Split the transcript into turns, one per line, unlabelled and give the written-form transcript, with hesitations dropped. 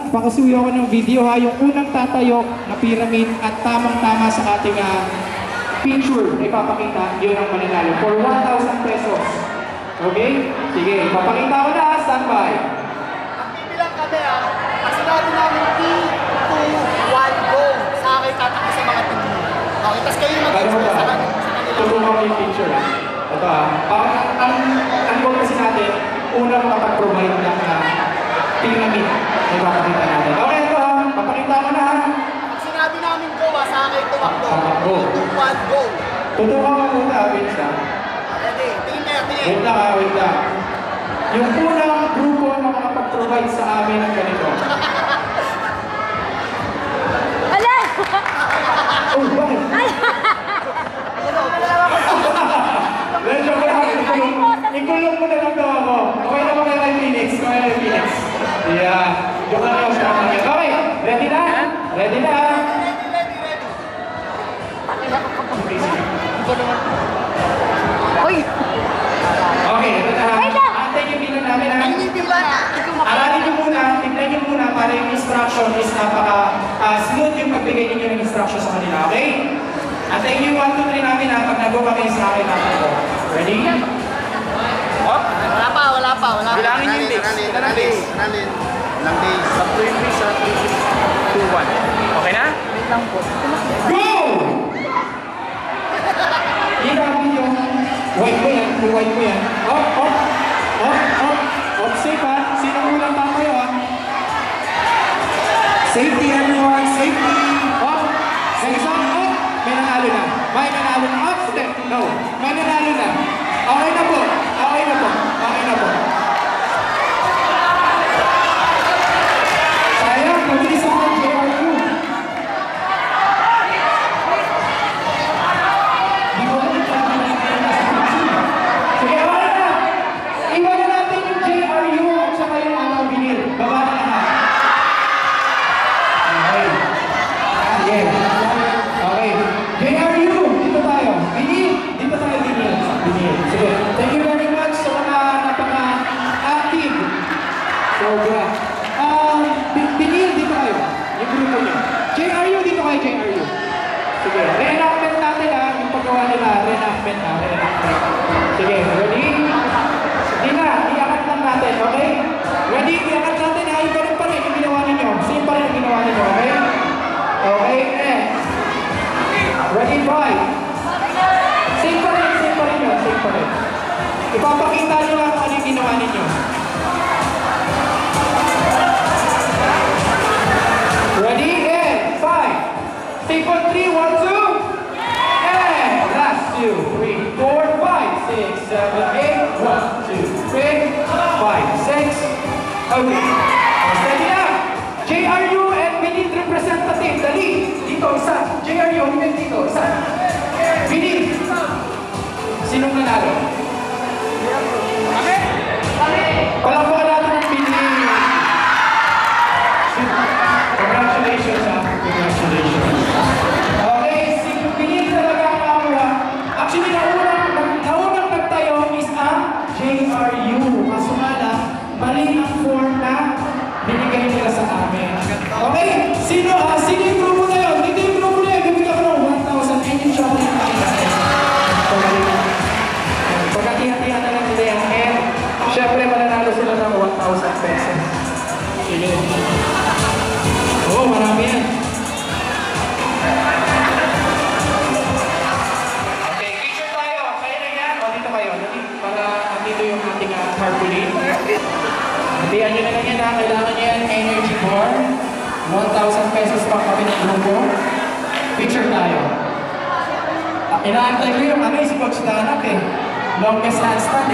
pakasuyo ako ng video ha. Yung unang tatayo na pyramid at tamang-tama sa ating picture na ipapakita, yun ang mananalo for 1,000 pesos. Okay? Sige, ipapakita ko na. Standby.
Bilang kami pag sinabi namin 3, 2, 1, go. Sa akin tatakbo sa mga team. Okay, tapos kayo mag-express sa kanila.
Tutulungan ko yung picture ha. Ito ha. Ang goal kasi natin, unang makapag-provide ng pyramid na ipapakita natin. Okay, ito ha. Papakita ko na ha.
Pag sinabi namin go, sa akin tumakbo.
Go.
2, 1, go.
Tutulungan ko muna, Vince ha.
Ready? Tingin kayo, tingin.
Wait lang ha, wait lang. Yung unang grupo na makapag-provide sa amin ng ganito.
Ala!
Oh, bakit? Medyo ko lang, ikulong mo na lang daw ako. Okay na ba kayo kay Phoenix? Okay na kay Phoenix. Yeah. Joke lang yung start namin. Okay, ready na? Ready na?
Uy!
Okay, ito na ha.
Wait lang.
Antay yung bilang namin ha.
Ay, hindi bilang.
Aralin nyo muna, tignan nyo muna para yung instruction is napaka-smooth yung pagbigay ninyo ng instruction sa kanila, okay? Antayin nyo yung 1, 2, 3 namin ha, pag nag-go kami sa akin natin ko. Ready? Oh,
Wala pa.
bilangin nyo yung days. Ito na days.
Lang days.
Sa 20, sa 3, 2, 1. Okay na?
Wait lang po.
Go! Ginamit yung white mo yan, yung white mo yan. Safe ha. Sino ulang tatayo ha? Safety everyone, safety. Next one, may nanalo na. May nanalo na. Step, no. May nanalo na. Okay na po. Sayang, mabilis ako ng JRU. Sige, okay na. Iwan na natin yung JRU at saka yung binil. Baba na lahat. Okay. Sige. Okay. JRU, dito tayo. Binil. Dito tayo, binil. Sige. Thank you very much sa mga napaka-active. Sobra. Binil, dito kayo. Yung grupo niyo. JRU, dito kayo, JRU. Sige. Reenactment natin yung paggawa nila. Reenactment. Sige, ready? Hindi na, iangat lang natin, okay? Ready? Iangat natin yung ganun pa rin yung ginawa ninyo. Same pa rin yung ginawa ninyo, okay? Okay, ready, five. Same pa rin yun, same pa rin. Ipapakita nyo lang kung ano yung ginawa ninyo. Ready, five. Take on 3, 1, 2. Last 2, 3, 4, 5, 6, 7, 8. 1, 2, 3, 5, 6. Okay. Steady na. JRU and Binil representative. Dali. Dito, isa. JRU, hanggang dito. Isa. Binil. Sinong nanalo? Palakpakan natin ang Binil. Congratulations ha. Congratulations. Okay, si Binil talaga ang nakakuha. Actually, naunang nagtayo is ang JRU. Kaso nga lang, mali ang form na binigay nila sa amin. Okay, sino yung grupo na yun? Dito yung grupo na yun. Bibigyan ko ng 1,000 and yung chocolate na kinasay. Pagkatihan-tihan na lang nila yan. And, syempre, mananalo sila ng 1,000 pesos. Sige. Oo, marami yan. Okay, picture tayo. Kayo na yan. O, dito kayo. Para dito yung ating tarpaulin. Hatihan nyo na lang yan ha. Kailangan nyo yan energy bar. 1,000 pesos pa kami ng grupo. Picture tayo. Inaantay ko yung si Coach Danak Longest handstand